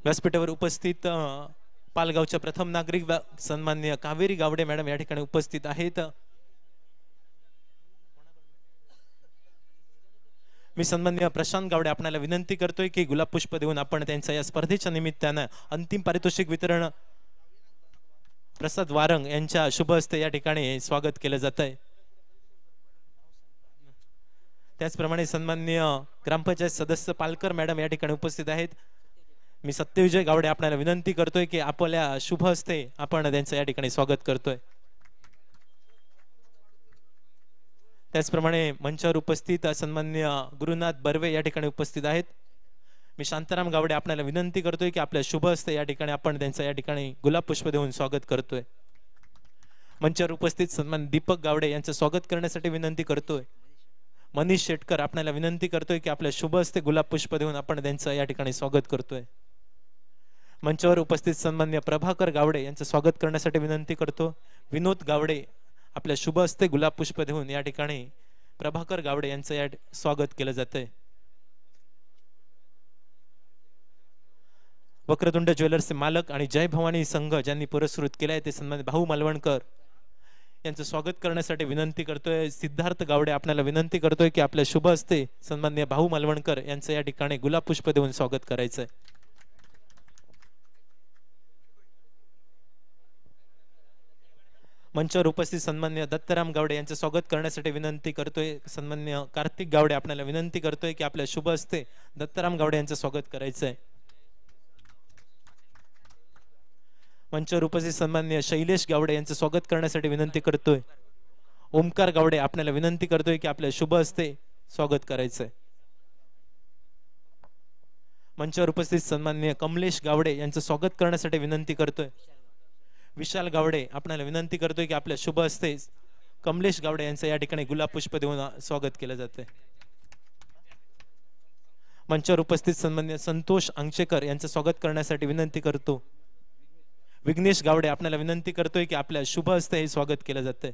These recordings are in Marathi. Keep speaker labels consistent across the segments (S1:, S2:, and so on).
S1: व्यासपीठावर उपस्थित पालगावच्या प्रथम नागरिक सन्माननीय कावेरी गावडे मॅडम या ठिकाणी उपस्थित आहेत। मी सन्माननीय प्रशांत गावडे आपल्याला विनंती करतोय की गुलाब पुष्प देऊन आपण त्यांच्या या स्पर्धेच्या निमित्तानं अंतिम पारितोषिक वितरण प्रसाद वारंग यांच्या शुभ हस्ते या ठिकाणी स्वागत केलं जात आहे। त्याचप्रमाणे सन्माननीय ग्रामपंचायत सदस्य पालकर मॅडम या ठिकाणी उपस्थित आहेत। मी सत्यविजय गावडे आपल्याला विनंती करतोय की आपल्या शुभ हस्ते आपण त्यांचं या ठिकाणी स्वागत करतोय। त्याचप्रमाणे मंचावर उपस्थित सन्माननीय गुरुनाथ बर्वे या ठिकाणी उपस्थित आहेत। मी शांताराम गावडे आपल्याला विनंती करतोय की आपल्या शुभ हस्ते या ठिकाणी आपण त्यांचं या ठिकाणी गुलाब पुष्प देऊन स्वागत करतोय। मंचावर उपस्थित सन्मान दीपक गावडे यांचं स्वागत करण्यासाठी विनंती करतोय। मनीष शेटकर आपल्याला विनंती करतोय की आपल्या शुभ हस्ते गुलाब पुष्प देऊन आपण त्यांचं या ठिकाणी स्वागत करतोय। मंचावर उपस्थित सन्माननीय प्रभाकर गावडे यांचं स्वागत करण्यासाठी विनंती करतो। विनोद गावडे आपल्या शुभ हस्ते गुलाब पुष्प देऊन या ठिकाणी प्रभाकर गावडे यांचं या स्वागत केलं जातंय। वक्रतुंड ज्वेलर्सचे मालक आणि जय भवानी संघ ज्यांनी पुरस्कृत केलाय ते सन्माननीय भाऊ मालवणकर यांचं स्वागत करण्यासाठी विनंती करतोय। सिद्धार्थ गावडे आपल्याला विनंती करतोय की आपल्या शुभ हस्ते सन्माननीय भाऊ मालवणकर यांचं या ठिकाणी गुलाब पुष्प देऊन स्वागत करायचंय। मंचावर उपस्थित सन्माननीय दत्तराम गावडे यांचं स्वागत करण्यासाठी विनंती करतोय। सन्माननीय कार्तिक गावडे आपल्याला विनंती करतोय की आपल्या शुभ हस्ते दत्तराम गावडे यांचं स्वागत करायचंय। मंचावर उपस्थित सन्माननीय शैलेश गावडे यांचं स्वागत करण्यासाठी विनंती करतोय। ओमकार गावडे आपल्याला विनंती करतोय की आपल्या शुभ हस्ते स्वागत करायचंय। मंचावर उपस्थित सन्माननीय कमलेश गावडे यांचं स्वागत करण्यासाठी विनंती करतोय। विशाल गावडे आपल्याला विनंती करतोय की आपल्या शुभ हस्ते कमलेश गावडे यांचं या ठिकाणी गुलाब पुष्प देऊन स्वागत केलं जातंय। मंचावर उपस्थित सन्माननीय संतोष अंगचेकर यांचं स्वागत करण्यासाठी विनंती करतो। विघ्नेश गावडे आपल्याला विनंती करतोय की आपल्या शुभ हस्ते हे स्वागत केलं जातंय।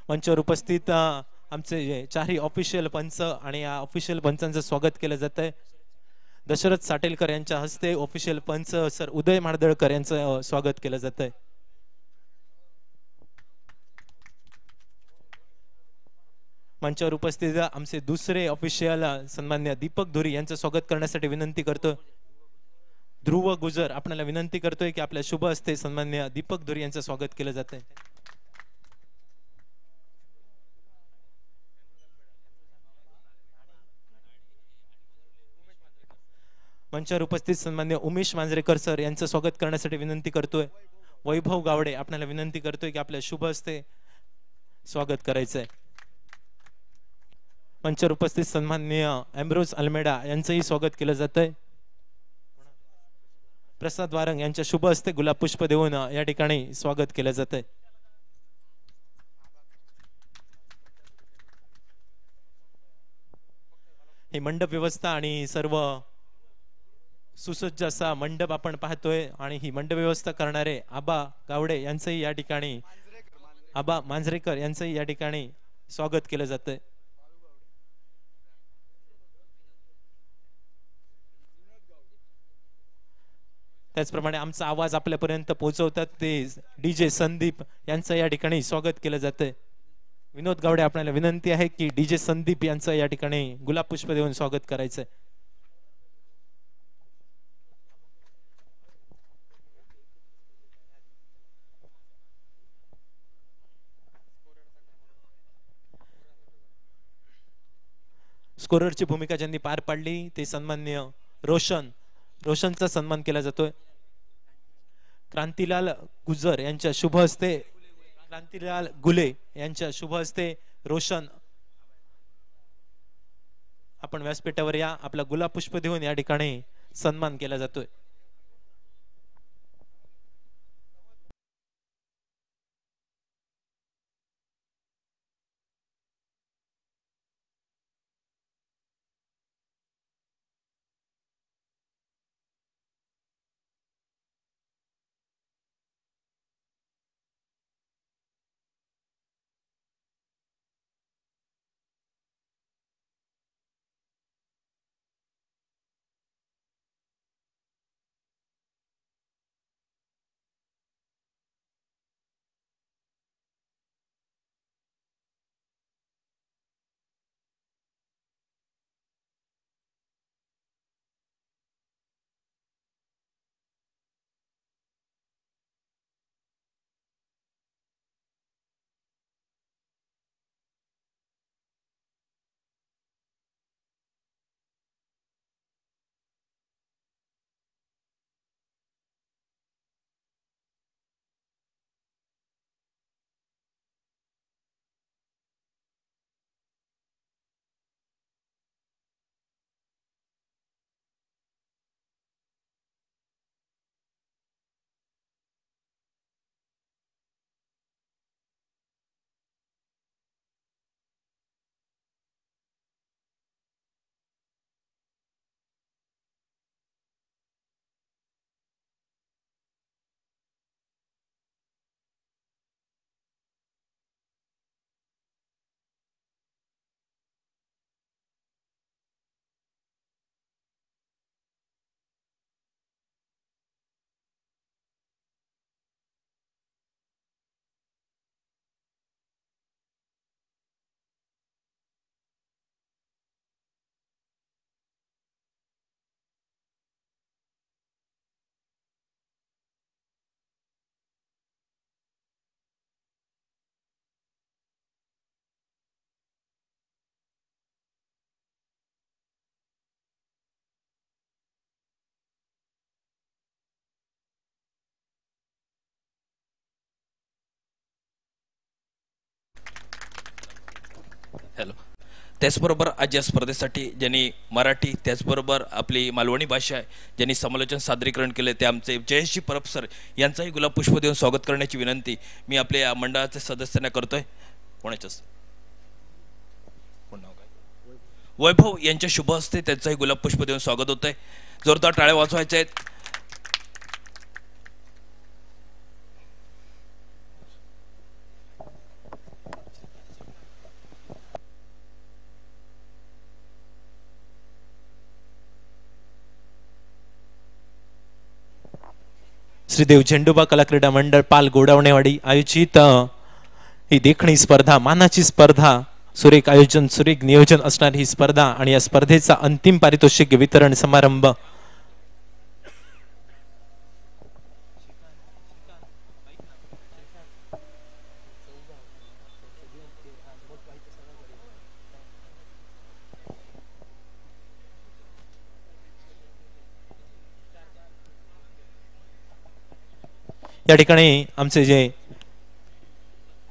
S1: मंचावर उपस्थित आमचे चारही ऑफिशियल पंच आणि या ऑफिशियल पंचांचं स्वागत केलं जात आहे। दशरथ साटेलकर यांच्या हस्ते ऑफिशियल पंच सर उदय माडदळकर यांचं स्वागत केलं जात आहे। मंचावर उपस्थित आमचे दुसरे ऑफिशियल सन्माननीय दीपक धुरी यांचं स्वागत करण्यासाठी विनंती करतो। ध्रुव गुजर आपल्याला विनंती करतोय की आपल्या शुभ हस्ते सन्माननीय दीपक धुरी यांचं स्वागत केलं जात आहे। मंचावर उपस्थित सन्माननीय उमेश मांजरेकर सर यांचं स्वागत करण्यासाठी विनंती करतोय। वैभव गावडे आपल्याला विनंती करतोय की आपल्या शुभ हस्ते स्वागत करायचंय। मंचावर उपस्थित सन्माननीय एम्ब्रोज अल्मेडा यांचंही स्वागत केलं जातंय। प्रसाद वारंग यांच्या शुभ हस्ते गुलाब पुष्प देऊन या ठिकाणी स्वागत केलं जातंय। ही मंडप व्यवस्था आणि सर्व सुसज्ज असा मंडप आपण पाहतोय आणि ही मंडप व्यवस्था करणारे आबा गावडे यांचंही या ठिकाणी आबा मांजरेकर यांचंही या ठिकाणी स्वागत केलं जातंय। त्याचप्रमाणे आमचा आवाज आपल्यापर्यंत पोहोचवतात ते डीजे संदीप यांचं या ठिकाणी स्वागत केलं जातंय। विनोद गावडे आपल्याला विनंती आहे की डीजे संदीप यांचं या ठिकाणी गुलाब पुष्प देऊन स्वागत करायचंय। स्कोररची भूमिका ज्यांनी पार पाडली ते सन्माननीय रोशनचा सन्मान केला जातोय। क्रांतीलाल गुजर यांच्या शुभ हस्ते क्रांतीलाल गुले यांच्या शुभ हस्ते रोशन आपण व्यासपीठावर या आपला गुलाब पुष्प देऊन या ठिकाणी सन्मान केला जातोय।
S2: त्याचबरोबर आज या स्पर्धेसाठी ज्यांनी मराठी त्याचबरोबर आपली मालवणी भाषा आहे ज्यांनी समालोचन सादरीकरण केले ते आमचे जयेशजी परब सर यांचाही गुलाब पुष्प देऊन स्वागत करण्याची विनंती मी आपल्या मंडळाचे सदस्यांना करतोय. कोणाच्याच वैभव यांच्या शुभ हस्ते त्यांचाही गुलाब पुष्प देऊन स्वागत होत आहे. जोरदार टाळ्या वाजवायच्या आहेत.
S1: श्रीदेव झेंडूबा कला क्रीडा मंडळ पाल गोडावणेवाडी आयोजित ही देखणी स्पर्धा मानाची स्पर्धा सुरेख आयोजन सुरेख नियोजन असणारी ही स्पर्धा आणि या स्पर्धेचा अंतिम पारितोषिक वितरण समारंभ या ठिकाणी आमचे जे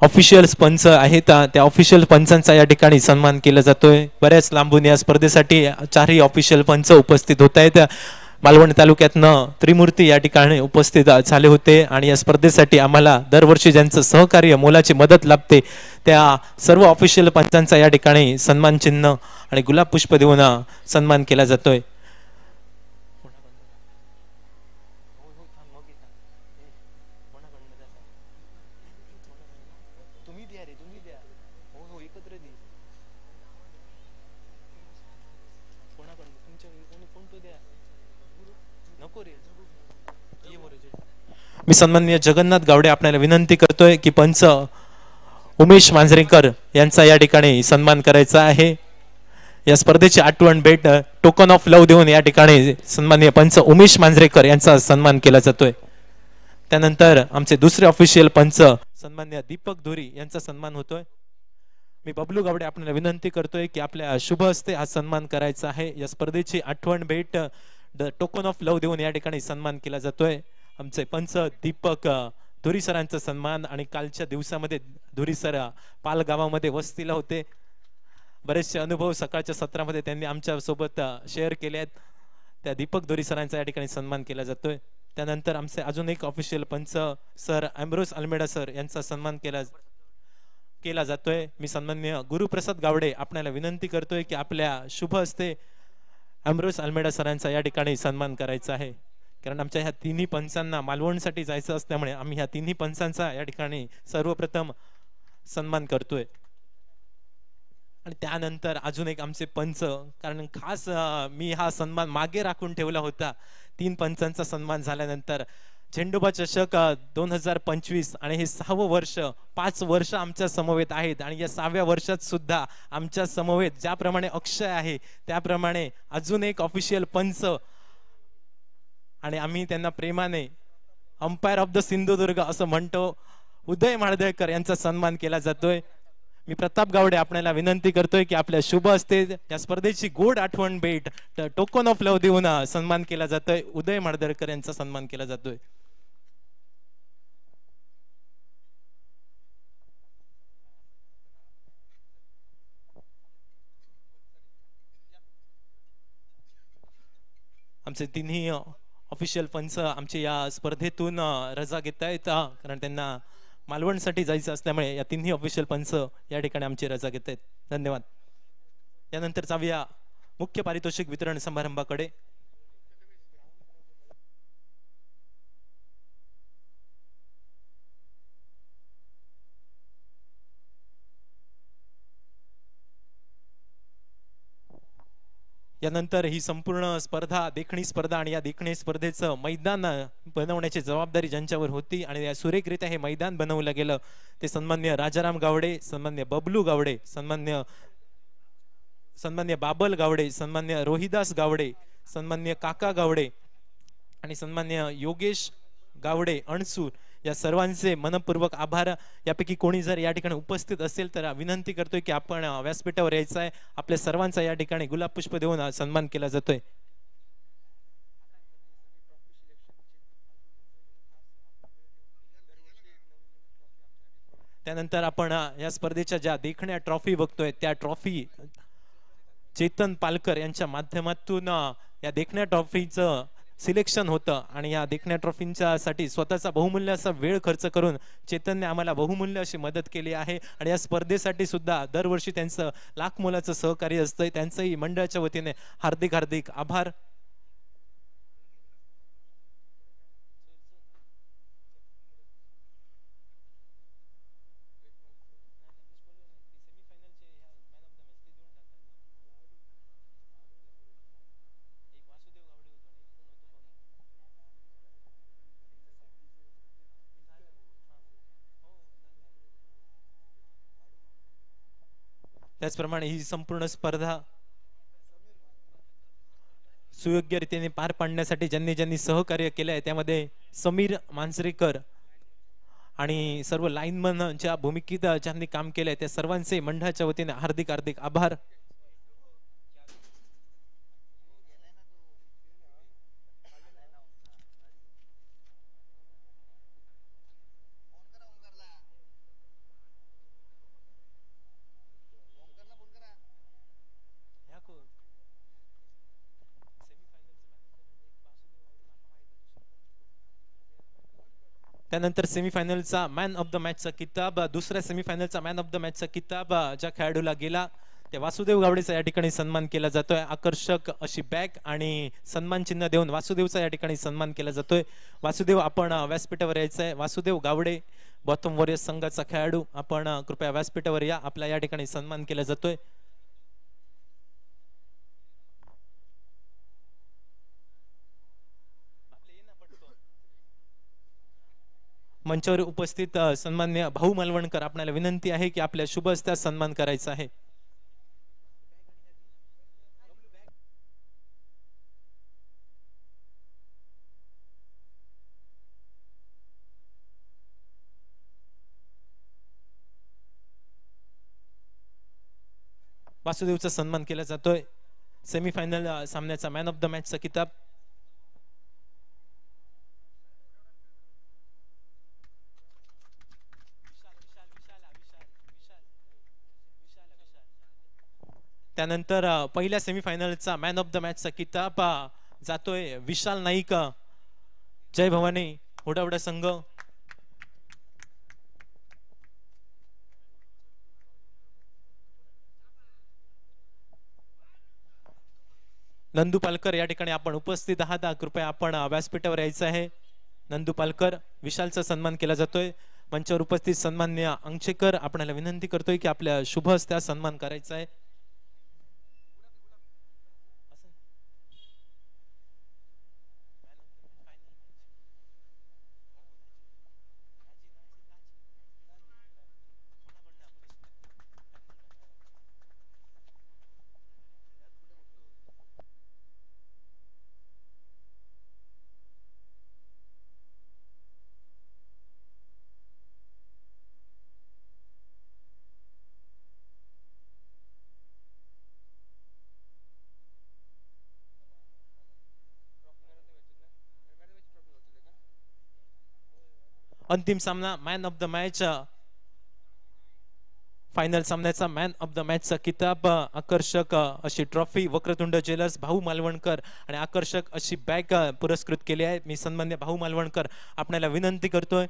S1: ऑफिशियल पंच आहेत त्या ऑफिशियल पंचांचा या ठिकाणी सन्मान केला जातोय. बऱ्याच लांबून या स्पर्धेसाठी चारही ऑफिशियल पंच उपस्थित होत आहेत. मालवण तालुक्यातनं त्रिमूर्ती या ठिकाणी उपस्थित झाले होते आणि या स्पर्धेसाठी आम्हाला दरवर्षी ज्यांचं सहकार्य मोलाची मदत लाभते त्या सर्व ऑफिशियल पंचांचा या ठिकाणी सन्मान चिन्ह आणि गुलाब पुष्प देऊन सन्मान केला जातोय. मी सन्माननीय जगन्नाथ गावडे आपल्याला विनंती करतोय की पंच उमेश मांजरेकर यांचा या ठिकाणी सन्मान करायचा आहे. या स्पर्धेची आठवण भेट टोकन ऑफ लव देऊन या ठिकाणी सन्माननीय पंच उमेश मांजरेकर यांचा सन्मान केला जातोय. त्यानंतर आमचे दुसरे ऑफिशियल पंच सन्माननीय दीपक धुरी यांचा सन्मान होतोय. मी बबलू गावडे आपल्याला विनंती करतोय की आपल्या शुभ हस्ते हा सन्मान करायचा आहे. या स्पर्धेची आठवण भेट द टोकन ऑफ लव देऊन या ठिकाणी सन्मान केला जातोय. आमचे पंच दीपक धुरी सरांचा सन्मान आणि कालच्या दिवसामध्ये धुरी सर पाल गावामध्ये वस्तीला होते. बरेचसे अनुभव सकाळच्या सत्रामध्ये त्यांनी आमच्या सोबत शेअर केले आहेत. त्या दीपक धुरी सरांचा या ठिकाणी सन्मान केला जातोय. त्यानंतर आमचे अजून एक ऑफिशियल पंच सर अम्ब्रोस अल्मेडा सर यांचा सन्मान केला जातोय. मी सन्माननीय गुरुप्रसाद गावडे आपल्याला विनंती करतोय की आपल्या शुभ हस्ते अम्ब्रोस अल्मेडा सरांचा या ठिकाणी सन्मान करायचा आहे. कारण आमच्या ह्या तिन्ही पंचांना मालवणसाठी जायचं असल्यामुळे आम्ही ह्या तिन्ही पंचांचा या ठिकाणी सर्वप्रथम सन्मान करतोय. आणि त्यानंतर अजून एक आमचे पंच, कारण खास मी हा सन्मान मागे राखून ठेवला होता. 3 पंचांचा सन्मान झाल्यानंतर झेंडूबा चषक 2025 आणि हे 6वं वर्ष, 5 वर्ष आमच्या समवेत आहेत आणि या 6व्या वर्षात सुद्धा आमच्या समवेत ज्याप्रमाणे अक्षय आहे त्याप्रमाणे अजून एक ऑफिशियल पंच आणि आम्ही त्यांना प्रेमाने अंपायर ऑफ द सिंधुदुर्ग असं म्हणतो, उदय माळदेकर यांचा सन्मान केला जातोय. मी प्रताप गावडे आपल्याला विनंती करतोय की आपल्या शुभ हस्ते या स्पर्धेची गोड आठवण भेट टोकन ऑफ लव देऊन सन्मान केला जातोय. उदय माळदेकर यांचा सन्मान केला जातोय. आमचे तिन्ही ऑफिशियल पंच आमचे या स्पर्धेतून रजा घेत आहेत कारण त्यांना मालवणसाठी जायचं असल्यामुळे या तिन्ही ऑफिशियल पंच या ठिकाणी आमची रजा घेत आहेत. धन्यवाद. यानंतर जाऊया मुख्य पारितोषिक वितरण समारंभाकडे. यानंतर ही संपूर्ण स्पर्धा देखणी स्पर्धा आणि या देखणी स्पर्धेचं मैदान बनवण्याची जबाबदारी ज्यांच्यावर होती आणि या सुरेखरित्या हे मैदान बनवलं गेलं ते सन्माननीय राजाराम गावडे, सन्माननीय बबलू गावडे, सन्माननीय बाबल गावडे, सन्माननीय रोहिदास गावडे, सन्माननीय काका गावडे आणि सन्माननीय योगेश गावडे अणसूर या सर्वांचे मनपूर्वक आभार. यापैकी कोणी जर या ठिकाणी उपस्थित असेल तर विनंती करतोय की आपण व्यासपीठावर यायचं आहे. आपल्या सर्वांचा या ठिकाणी गुलाब पुष्प देऊन सन्मान केला जातोय. त्यानंतर आपण या स्पर्धेच्या ज्या देखण्या ट्रॉफी बघतोय त्या ट्रॉफी चेतन पालकर यांच्या माध्यमातून या देखण्या ट्रॉफीचं सिलेक्शन होतं आणि या देखण्या ट्रॉफीच्या साठी स्वतःचा बहुमूल्य असा वेळ खर्च करून चेतनने आम्हाला बहुमूल्य अशी मदत केली आहे आणि या स्पर्धेसाठी सुद्धा दरवर्षी त्यांचं लाख मोलाचं सहकार्य असतंय. त्यांचंही मंडळाच्या वतीने हार्दिक हार्दिक आभार. त्याचप्रमाणे ही संपूर्ण स्पर्धा सुयोग्य रीतीने पार पाडण्यासाठी ज्यांनी ज्यांनी सहकार्य केलंय त्यामध्ये समीर मांजरेकर आणि सर्व लाईनमन ज्या भूमिकेत ज्यांनी काम केलंय त्या सर्वांचे मंडळाच्या वतीने हार्दिक हार्दिक आभार. त्यानंतर सेमीफायनलचा मॅन ऑफ द मॅचचा किताब, दुसऱ्या सेमीफायनलचा मॅन ऑफ द मॅचचा किताब ज्या खेळाडूला गेला त्या वासुदेव गावडेचा या ठिकाणी सन्मान केला जातोय. आकर्षक अशी बॅग आणि सन्मान चिन्ह देऊन वासुदेवचा या ठिकाणी सन्मान केला जातोय. वासुदेव आपण व्यासपीठावर यायचं आहे. वासुदेव गावडे बॉटम वॉरियर्स संघाचा खेळाडू, आपण कृपया व्यासपीठावर या. आपला या ठिकाणी सन्मान केला जातोय. मंचावर उपस्थित सन्मान्य भाऊ मालवणकर, आपल्याला विनंती आहे की आपल्या शुभ हस्त्यात सन्मान करायचा आहे. वासुदेवचा सन्मान केला जातोय. सेमीफायनल सामन्याचा मॅन ऑफ द मॅचचा किताब त्यानंतर पहिल्या सेमीफायनलचा मॅन ऑफ द मॅचचा किताब जातोय विशाल नाईक, जय भवानी हुडावडा संघ. नंदू पालकर या ठिकाणी आपण उपस्थित आहात, कृपया आपण व्यासपीठावर यायचं आहे. नंदू पालकर, विशालचा सन्मान केला जातोय. मंचावर उपस्थित सन्मान्य अंगशेकर, आपल्याला विनंती करतोय की आपल्या शुभ हस्त्यात सन्मान करायचा आहे. अंतिम सामना man of the match, final सामन्याचा मॅन ऑफ द मॅचचा किताब, आकर्षक अशी ट्रॉफी वक्रतुंड ज्वेलर्स भाऊ मालवणकर आणि आकर्षक अशी बॅग पुरस्कृत केली आहे. मी सन्मान्य भाऊ मालवणकर आपल्याला विनंती करतोय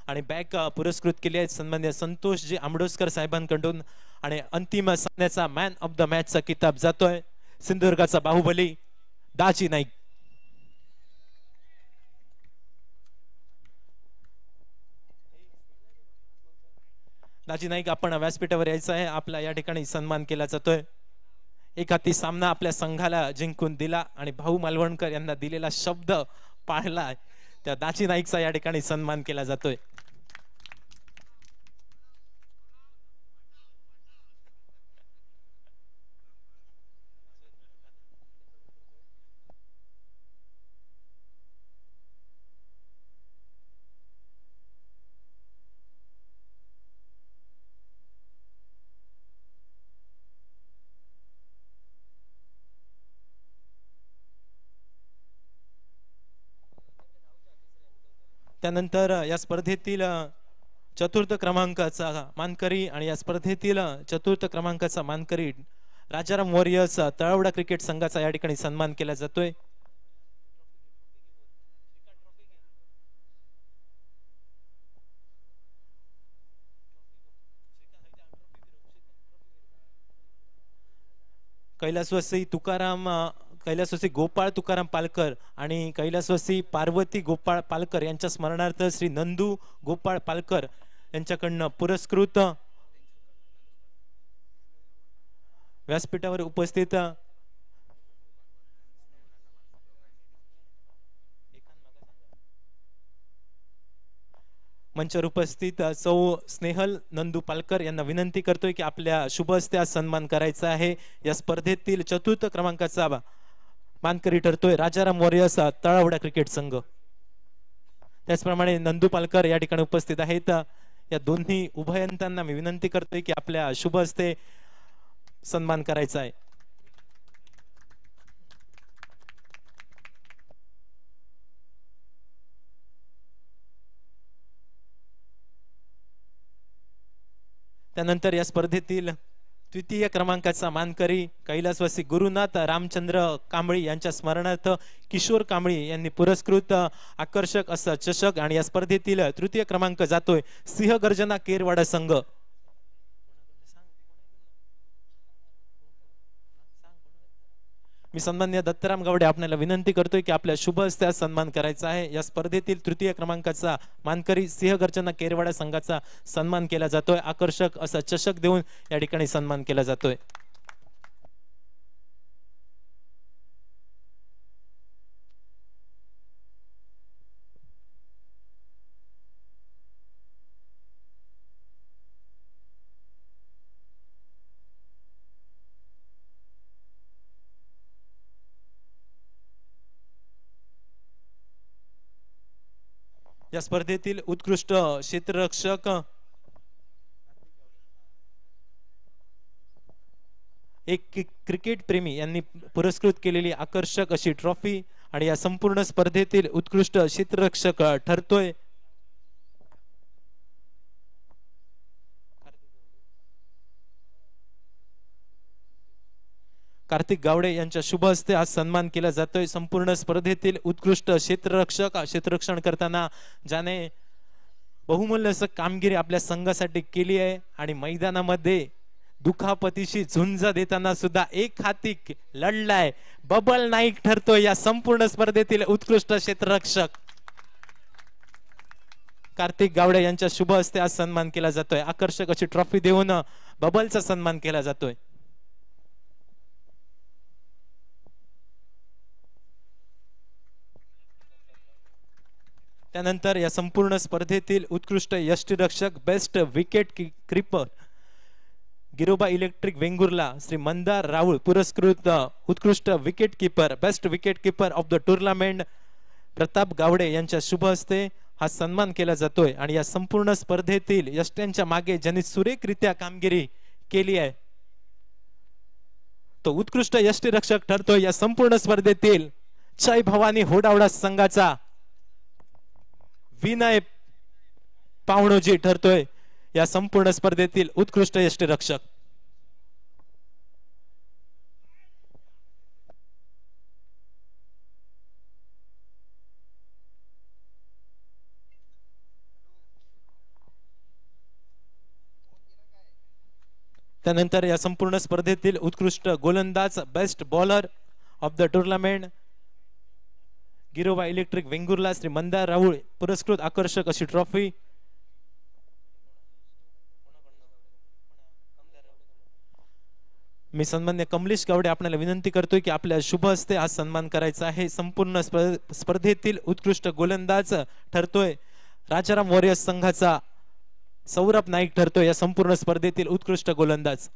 S1: आणि बॅग पुरस्कृत केली आहे सन्मान्य संतोष जी आंबडोसकर साहेबांकडून. आणि अंतिम सामन्याचा मॅन ऑफ द मॅचचा किताब जातोय सिंधुदुर्गाचा बाहुबली दाजी नाईक. दाजी नाईक, आपण व्यासपीठावर यायचं आहे. आपला या ठिकाणी सन्मान केला जातोय. एक हाती सामना आपल्या संघाला जिंकून दिला आणि भाऊ मालवणकर यांना दिलेला शब्द पाळला, त्या दाजी नाईकचा या ठिकाणी सन्मान केला जातोय. त्यानंतर या स्पर्धेतील चतुर्थ क्रमांकाचा मानकरी आणि या स्पर्धेतील चतुर्थ क्रमांकाचा मानकरी राजाराम वॉरियर्स तळवडा क्रिकेट संघाचा या ठिकाणी सन्मान केला जातोय. कैलासवासी गोपाळ तुकाराम पालकर आणि कैलासवासी पार्वती गोपाळ पालकर यांच्या स्मरणार्थ श्री नंदू गोपाळ पालकर यांच्याकडनं पुरस्कृत व्यासपीठावर उपस्थित मंचावर उपस्थित सौ स्नेहल नंदू पालकर यांना विनंती करतोय की आपल्या शुभ हस्ते आज सन्मान करायचा आहे. या स्पर्धेतील चतुर्थ क्रमांकाचा मानकरी ठरतोय राजाराम वॉरियर्स तळावडा क्रिकेट संघ. त्याचप्रमाणे नंदू पालकर या ठिकाणी उपस्थित आहेत. या दोन्ही उभयंतांना मी विनंती करतोय की आपल्या शुभ हस्ते सन्मान करायचा आहे. त्यानंतर या स्पर्धेतील द्वितीय क्रमांकाचा मानकरी कैलासवासी गुरुनाथ रामचंद्र कांबळी यांच्या स्मरणार्थ किशोर कांबळी यांनी पुरस्कृत आकर्षक असा चषक आणि या स्पर्धेतील तृतीय क्रमांक जातोय सिंहगर्जना केरवाडा संघ. मी सन्माननीय दत्तराम गावडे आपल्याला विनंती करतोय की आपल्या शुभ हस्ते सन्मान करायचा आहे. या स्पर्धेतील तृतीय क्रमांकाचा मानकरी सिंहगर्जना केरवाडा संघाचा सन्मान केला जातोय. आकर्षक असा चषक देऊन या ठिकाणी सन्मान केला जातोय. या स्पर्धेतील उत्कृष्ट क्षेत्ररक्षक एक क्रिकेट प्रेमी यांनी पुरस्कृत केलेली आकर्षक अशी ट्रॉफी आणि या संपूर्ण स्पर्धेतील उत्कृष्ट क्षेत्ररक्षक ठरतोय कार्तिक गावडे यांच्या शुभ हस्ते आज सन्मान केला जातोय. संपूर्ण स्पर्धेतील उत्कृष्ट क्षेत्ररक्षण करताना ज्याने बहुमूल्य असं कामगिरी आपल्या संघासाठी केली आहे आणि मैदानामध्ये दुखापतीशी झुंज देताना सुद्धा एक हाती लढलाय बबल नाईक ठरतोय या संपूर्ण स्पर्धेतील उत्कृष्ट क्षेत्ररक्षक. कार्तिक गावडे यांच्या शुभ हस्ते आज सन्मान केला जातोय. आकर्षक अशी ट्रॉफी देऊन बबलचा सन्मान केला जातोय. त्यानंतर या संपूर्ण स्पर्धेतील उत्कृष्ट यष्टीरक्षक best wicket keeper Giroba electric Vengurla Shri Mandar Rahul पुरस्कृत उत्कृष्ट wicket keeper best wicket keeper of the tournament Pratap Gawade यांच्या शुभ हस्ते हा सन्मान केला जातोय. आणि या संपूर्ण स्पर्धेतील यष्ट्यांच्या मागे ज्यांनी सुरेखरित्या कामगिरी केली आहे तो उत्कृष्ट यष्टीरक्षक ठरतोय या संपूर्ण स्पर्धेतील जय भवानी होडावडा संघाचा विनय पावणोजी ठरतोय या संपूर्ण स्पर्धेतील उत्कृष्ट यष्टीरक्षक. त्यानंतर या संपूर्ण स्पर्धेतील उत्कृष्ट गोलंदाज best bowler of the tournament Giroba electric Vengurla Shri Mandar Rahul पुरस्कृत आकर्षक अशी ट्रॉफी मी सन्मान्य कमलेश गावडे आपल्याला विनंती करतोय की आपल्या शुभ हस्ते आज सन्मान करायचा आहे. संपूर्ण स्पर्धेतील उत्कृष्ट गोलंदाज ठरतोय राजाराम वॉरियर्स संघाचा सौरभ नाईक ठरतोय या संपूर्ण स्पर्धेतील उत्कृष्ट गोलंदाज.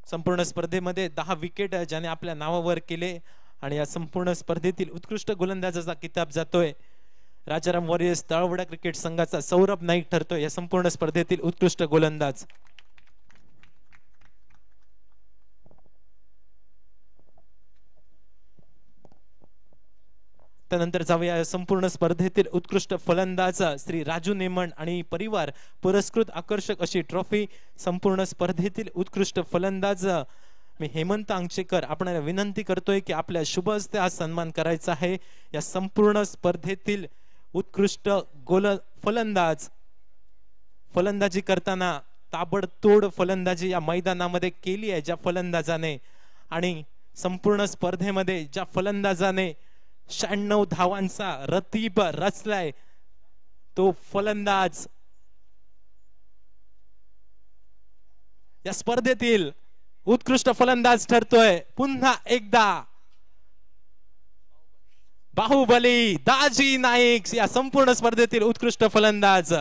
S1: संपूर्ण स्पर्धेमध्ये 10 विकेट ज्याने आपल्या नावावर केले आणि या संपूर्ण स्पर्धेतील उत्कृष्ट गोलंदाजाचा किताब जातोय राजाराम वॉरियर्स तळवडा क्रिकेट संघाचा सौरभ नाईक ठरतोय या संपूर्ण स्पर्धेतील उत्कृष्ट गोलंदाज. त्यानंतर जाऊया या संपूर्ण स्पर्धेतील उत्कृष्ट फलंदाज श्री राजू नेमण आणि परिवार पुरस्कृत आकर्षक अशी ट्रॉफी संपूर्ण स्पर्धेतील उत्कृष्ट फलंदाज मी हेमंत अंगचेकर आपणाला विनंती करतोय की आपल्या शुभ हस्ते हा सन्मान करायचा आहे। या संपूर्ण स्पर्धेतील उत्कृष्ट फलंदाज फलंदाजी करताना ताबडतोड फलंदाजी या मैदानामध्ये केली आहे ज्या फलंदाजाने, आणि संपूर्ण स्पर्धेमध्ये ज्या फलंदाजाने 96 धावांचा रतीब रचलाय तो फलंदाज या स्पर्धेतील उत्कृष्ट फलंदाज ठरतोय। पुन्हा एकदा बाहुबली दाजी नाईक या संपूर्ण स्पर्धेतील उत्कृष्ट फलंदाज।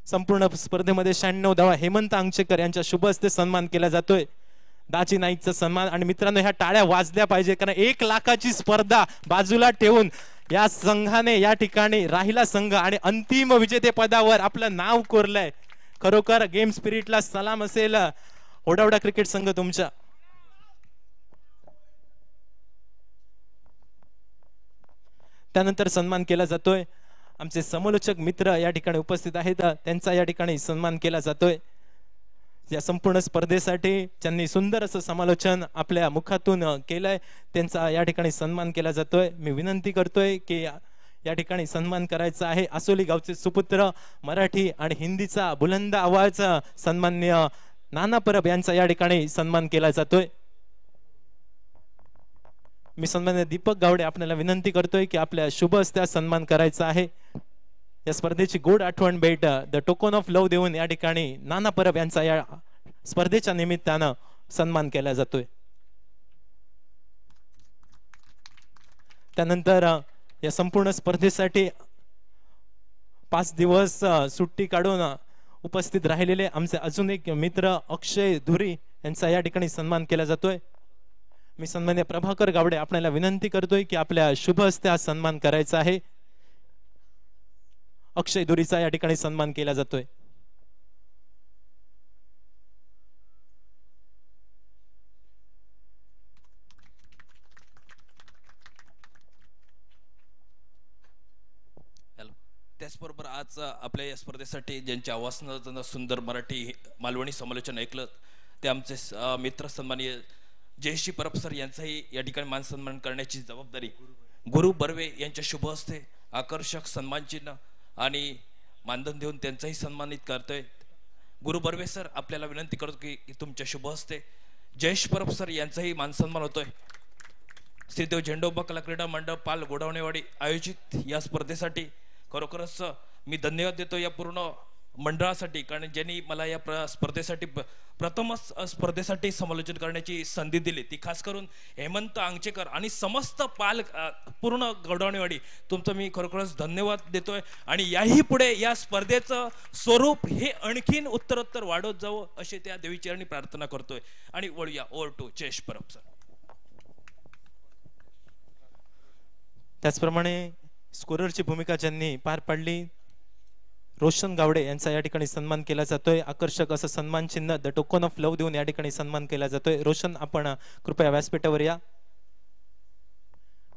S1: संपूर्ण स्पर्धेमध्ये 96 धावा हेमंत अंगचेकर यांच्या शुभ हस्ते सन्मान केला जातोय, दाजी नाईकचा सन्मान। आणि मित्रांनो ह्या टाळ्या वाजल्या पाहिजे कारण 1 लाखाची स्पर्धा बाजूला ठेवून या संघाने या ठिकाणी राहिला संघ आणि अंतिम विजेते पदावर आपलं नाव कोरलंय। खरोखर गेम स्पिरिटला सलाम असेल ओढावडा क्रिकेट संघ तुमच्या। त्यानंतर सन्मान केला जातोय आमचे समालोचक मित्र या ठिकाणी उपस्थित आहेत, त्यांचा या ठिकाणी सन्मान केला जातोय। या संपूर्ण स्पर्धेसाठी ज्यांनी सुंदर असं समालोचन आपल्या मुखातून केलंय त्यांचा या ठिकाणी सन्मान केला जातोय। मी विनंती करतोय की या ठिकाणी सन्मान करायचा आहे आसोली गावचे सुपुत्र, मराठी आणि हिंदीचा बुलंद आवाज सन्माननीय नाना परब यांचा या ठिकाणी सन्मान केला जातोय। मी सन्माननीय दीपक गावडे आपल्याला विनंती करतोय की आपल्या शुभ हस्ते सन्मान करायचा आहे। या स्पर्धेची गोड आठवण भेट द टोकन ऑफ लव देऊन या ठिकाणी नाना परब यांचा या स्पर्धेच्या निमित्तानं सन्मान केला जातोय। त्यानंतर या संपूर्ण स्पर्धेसाठी 5 दिवस सुट्टी काढून उपस्थित राहिलेले आमचे अजून एक मित्र अक्षय धुरी यांचा या ठिकाणी सन्मान केला जातोय। मी सन्माननीय प्रभाकर गावडे आपल्याला विनंती करतोय की आपल्या शुभ हस्ते हा सन्मान करायचा आहे। अक्षय धुरीचा या ठिकाणी सन्मान केला जातोय।
S2: त्याचबरोबर आज आपल्या या स्पर्धेसाठी ज्यांच्या आवाजानं सुंदर मराठी मालवणी समालोचन ऐकलं ते आमचे मित्र सन्माननीय जयश्री परब सर यांचाही या ठिकाणी मान सन्मान करण्याची जबाबदारी गुरु बर्वे यांच्या शुभ हस्ते आकर्षक सन्मान चिन्ह आणि मानधन देऊन त्यांचाही सन्मानित करतोय। गुरु बर्वे सर आपल्याला विनंती करतो की तुमच्या शुभ हस्ते जयश्री परब सर यांचाही मान सन्मान होतोय। श्रीदेव झेंडोबा कला क्रीडा मंडळ पाल गोडावणेवाडी आयोजित या स्पर्धेसाठी खरोखरच मी धन्यवाद देतो या पूर्ण मंडळासाठी, कारण ज्यांनी मला या स्पर्धेसाठी प्रथमच स्पर्धेसाठी समालोचन करण्याची संधी दिली ती खास करून हेमंत अंगचेकर आणि समस्त पाल पूर्ण गोडावणेवाडी तुमचं मी खरोखरच धन्यवाद देतोय। आणि याही पुढे या स्पर्धेचं स्वरूप हे आणखीन उत्तरोत्तर वाढत जावं अशी त्या देवीचरणी प्रार्थना करतोय। आणि वळूया over to Jayesh Parab sir.
S1: त्याचप्रमाणे स्कोररची भूमिका ज्यांनी पार पाडली रोशन गावडे यांचा या ठिकाणी सन्मान केला जातोय। आकर्षक असं सन्मान चिन्ह द टोकन ऑफ लव देऊन या ठिकाणी सन्मान केला जातोय। रोशन आपण कृपया व्यासपीठावर या।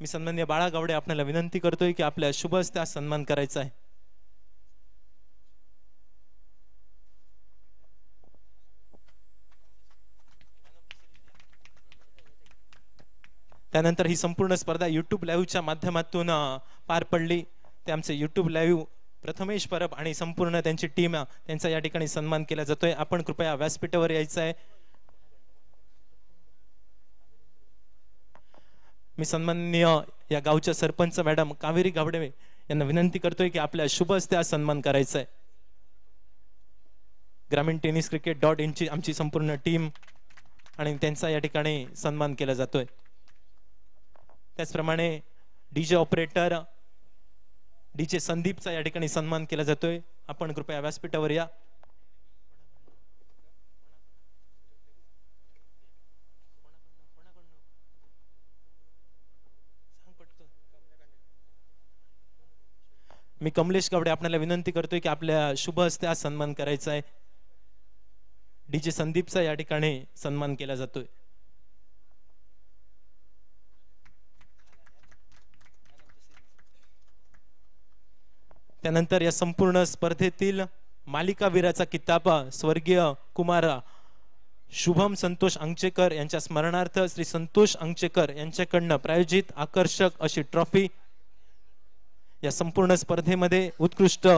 S1: मी सन्माननीय बाळा गावडे आपल्याला विनंती करतोय की आपल्या शुभ हस्ते हा सन्मान करायचा आहे। त्यानंतर ही संपूर्ण स्पर्धा युट्यूब लाईव्हच्या माध्यमातून पार पडली। ते आमचे युट्यूब लाईव्ह प्रथमेश परब आणि संपूर्ण त्यांची टीम त्यांचा या ठिकाणी सन्मान केला जातोय। आपण कृपया व्यासपीठावर यायचं आहे। मी सन्माननीय या गावच्या सरपंच मॅडम कावेरी गावडे यांना विनंती करतोय की आपल्या शुभ हस्ते हा सन्मान करायचा आहे। ग्रामीण टेनिस cricket.in ची आमची संपूर्ण टीम आणि त्यांचा या ठिकाणी सन्मान केला जातोय। त्याचप्रमाणे डीजे ऑपरेटर डीजे संदीपचा या ठिकाणी सन्मान केला जातोय। आपण कृपया व्यासपीठावर या। मी कमलेश गावडे आपल्याला विनंती करतोय की आपल्या शुभ हस्ते हा सन्मान करायचा आहे। डीजे संदीपचा या ठिकाणी सन्मान केला जातोय। त्यानंतर या संपूर्ण स्पर्धेतील मालिकावीराचा किताब स्वर्गीय कुमार शुभम संतोष अंगचेकर यांच्या स्मरणार्थ श्री संतोष अंगचेकर यांच्याकडनं प्रायोजित आकर्षक अशी ट्रॉफी। या संपूर्ण स्पर्धेमध्ये उत्कृष्ट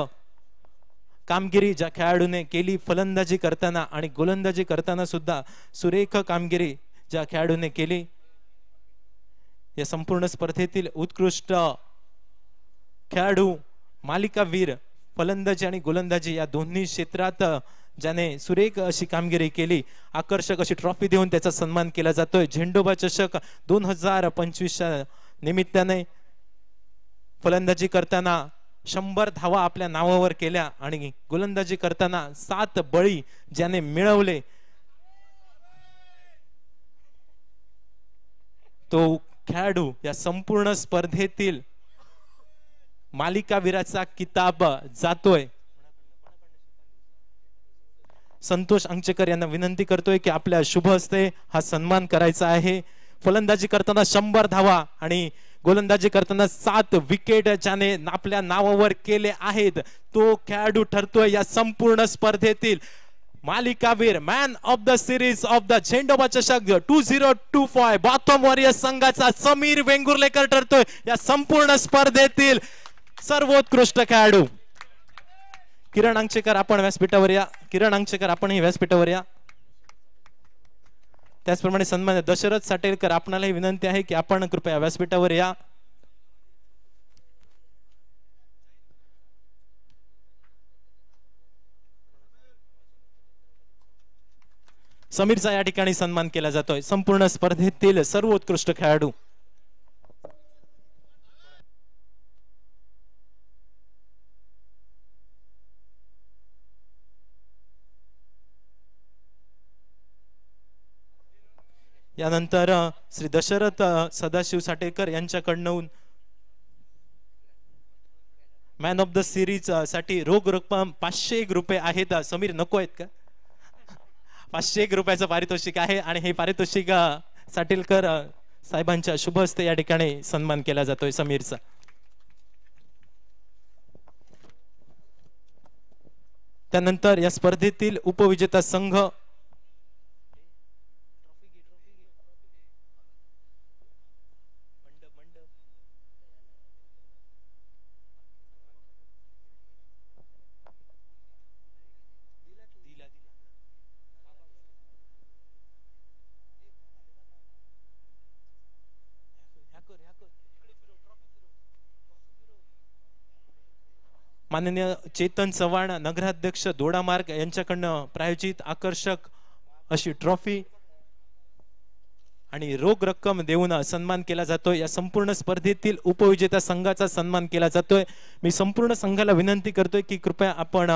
S1: कामगिरी ज्या खेळाडूने केली, फलंदाजी करताना आणि गोलंदाजी करताना सुद्धा सुरेख कामगिरी ज्या खेळाडूने केली, या संपूर्ण स्पर्धेतील उत्कृष्ट खेळाडू, मालिकावीर, फलंदाजी आणि गोलंदाजी या दोन्ही क्षेत्रात ज्याने सुरेख अशी कामगिरी केली, आकर्षक अशी ट्रॉफी देऊन त्याचा सन्मान केला जातोय। झेंडोबा चषक 2025 निमित्ताने फलंदाजी करताना 100 धावा आपल्या नावावर केल्या आणि गोलंदाजी करताना 7 बळी ज्याने मिळवले, तो खेळाडू या संपूर्ण स्पर्धेतील मालिकावीराचा किताब जातोय। संतोष अंगचेकर यांना विनंती करतोय की आपल्या शुभ हस्ते हा सन्मान करायचा आहे। फलंदाजी करताना 100 धावा आणि गोलंदाजी करताना 7 विकेट ज्याने आपल्या नावावर केले आहेत, तो खेळाडू ठरतोय या संपूर्ण स्पर्धेतील मालिकावीर, man of the series of the Zendoba चषक 2025 बॉथम वॉरियर्स संघाचा समीर वेंगुर्लेकर ठरतोय या संपूर्ण स्पर्धेतील सर्वोत्कृष्ट खेळाडू। किरण अंगचेकर आपण व्यासपीठावर या। किरण अंगचेकर आपणही व्यासपीठावर या। त्याचप्रमाणे सन्मान्य दशरथ साटेलकर आपणालाही विनंती आहे की आपण कृपया व्यासपीठावर या। समीरचा या ठिकाणी सन्मान केला जातोय, संपूर्ण स्पर्धेतील सर्वोत्कृष्ट खेळाडू। यानंतर श्री दशरथ सदाशिव साटेकर यांच्याकडून मॅन ऑफ द सिरीज साठी रोख रक्कम 501 रुपये आहेत। समीर नको आहेत का? 501 रुपयाचं पारितोषिक आहे आणि हे पारितोषिक साटेलकर साहेबांच्या शुभ हस्ते या ठिकाणी सन्मान केला जातोय समीरचा। त्यानंतर या स्पर्धेतील उपविजेता संघ माननीय चेतन चव्हाण नगराध्यक्ष दोडामार्ग यांच्याकडनं प्रायोजित आकर्षक अशी ट्रॉफी आणि रोख रक्कम देऊन सन्मान केला जातोय। या संपूर्ण स्पर्धेतील उपविजेता संघाचा सन्मान केला जातोय। मी संपूर्ण संघाला विनंती करतोय की कृपया आपण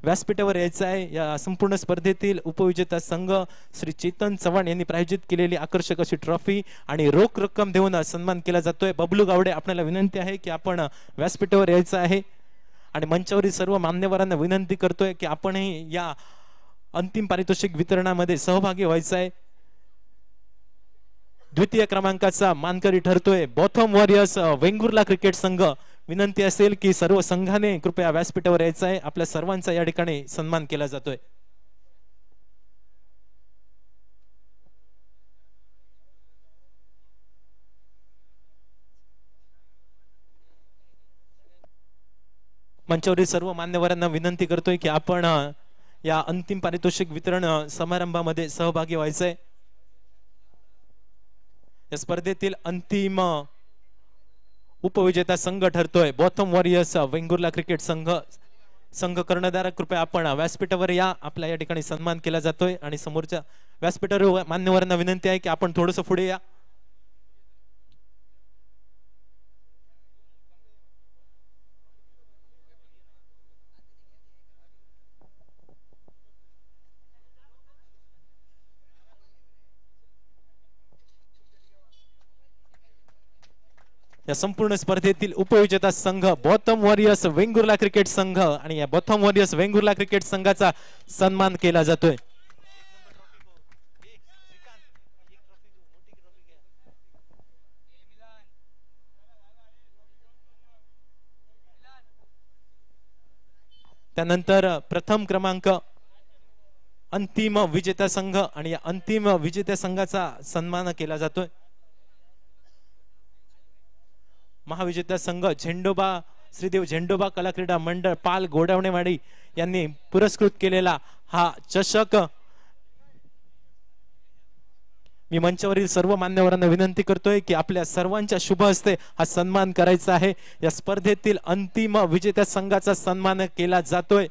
S1: व्यासपीठावर यायचं आहे। या संपूर्ण स्पर्धेतील उपविजेता संघ श्री चेतन चव्हाण यांनी प्रायोजित केलेली आकर्षक अशी ट्रॉफी आणि रोख रक्कम देऊन सन्मान केला जातोय। बबलू गावडे आपल्याला विनंती आहे की आपण व्यासपीठावर यायचं आहे आणि मंचावरील सर्व मान्यवरांना विनंती करतोय की आपणही या अंतिम पारितोषिक वितरणामध्ये सहभागी व्हायचं आहे। द्वितीय क्रमांकाचा मानकरी ठरतोय बॉथम वॉरियर्स वेंगुर्ला क्रिकेट संघ। विनंती असेल की सर्व संघाने कृपया व्यासपीठावर यायचं आहे। आपल्या सर्वांचा या ठिकाणी सन्मान केला जातोय। मंचावरील सर्व मान्यवरांना विनंती करतोय की आपण या अंतिम पारितोषिक वितरण समारंभामध्ये सहभागी व्हायचंय। या स्पर्धेतील अंतिम उपविजेता संघ ठरतोय बॉथम वॉरियर्स वेंगुर्ला क्रिकेट संघ कर्णधार कृपया आपण व्यासपीठावर या। आपला या ठिकाणी सन्मान केला जातोय आणि समोरच्या व्यासपीठावर मान्यवरांना विनंती आहे की आपण थोडस पुढे या। या संपूर्ण स्पर्धेतील उपविजेता संघ बॉथम वॉरियर्स वेंगुर्ला क्रिकेट संघ आणि या बॉथम वॉरियर्स वेंगुर्ला क्रिकेट संघाचा सन्मान केला जातोय। त्यानंतर प्रथम क्रमांक अंतिम विजेता संघ आणि या अंतिम विजेत्या संघाचा सन्मान केला जातोय. महाविजेता संघ झेंडोबा श्रीदेव झेंडोबा कला क्रीडा मंडळ पाल गोडावणेवाडी यांनी पुरस्कृत केलेला हा चषक मी मंचावरील सर्व मान्यवरांना विनंती करतोय की आपल्या सर्वांच्या शुभ हस्ते हा सन्मान करायचा आहे. या स्पर्धेतील अंतिम विजेत्या संघाचा सन्मान केला जातोय.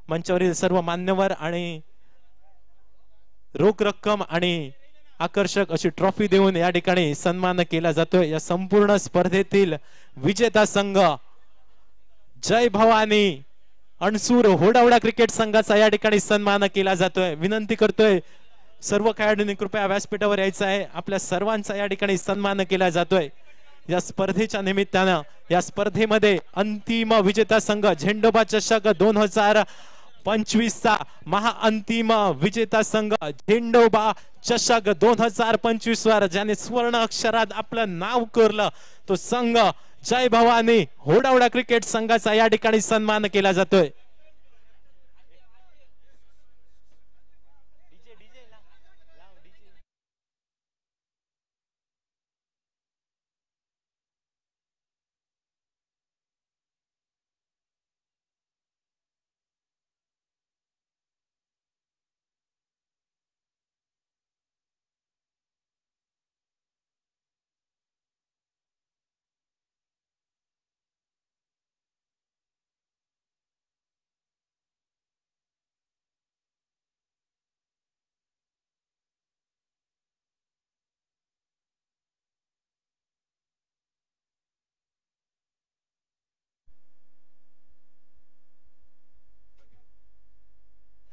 S1: मंचावरील सर्व मान्यवर आणि रोख रक्कम आणि आकर्षक अशी ट्रॉफी देऊन या ठिकाणी सन्मान केला जातोय. या संपूर्ण स्पर्धेतील विजेता संघ जय भवानी अणसूर होडावडा क्रिकेट संघाचा या ठिकाणी सन्मान केला जातोय. विनंती करतोय सर्व खेळाडूंनी कृपया व्यासपीठावर यायचं आहे. आपल्या सर्वांचा या ठिकाणी सन्मान केला जातोय. या स्पर्धेच्या निमित्तानं या स्पर्धेमध्ये अंतिम विजेता संघ झेंडोबा चषक 2025 चा महाअंतिम विजेता संघ झेंडोबा चषक 2025 वर ज्याने स्वर्ण अक्षरात आपलं नाव कोरलं तो संघ जय भवानी होडावडा क्रिकेट संघाचा या ठिकाणी सन्मान केला जातोय.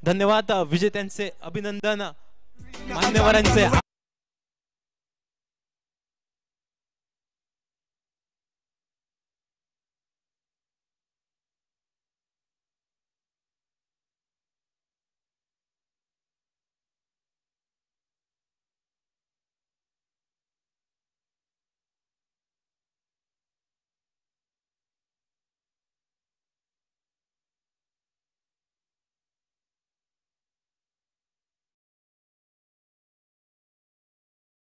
S1: धन्यवाद. विजेत्यांचे अभिनंदन. मान्यवरांचे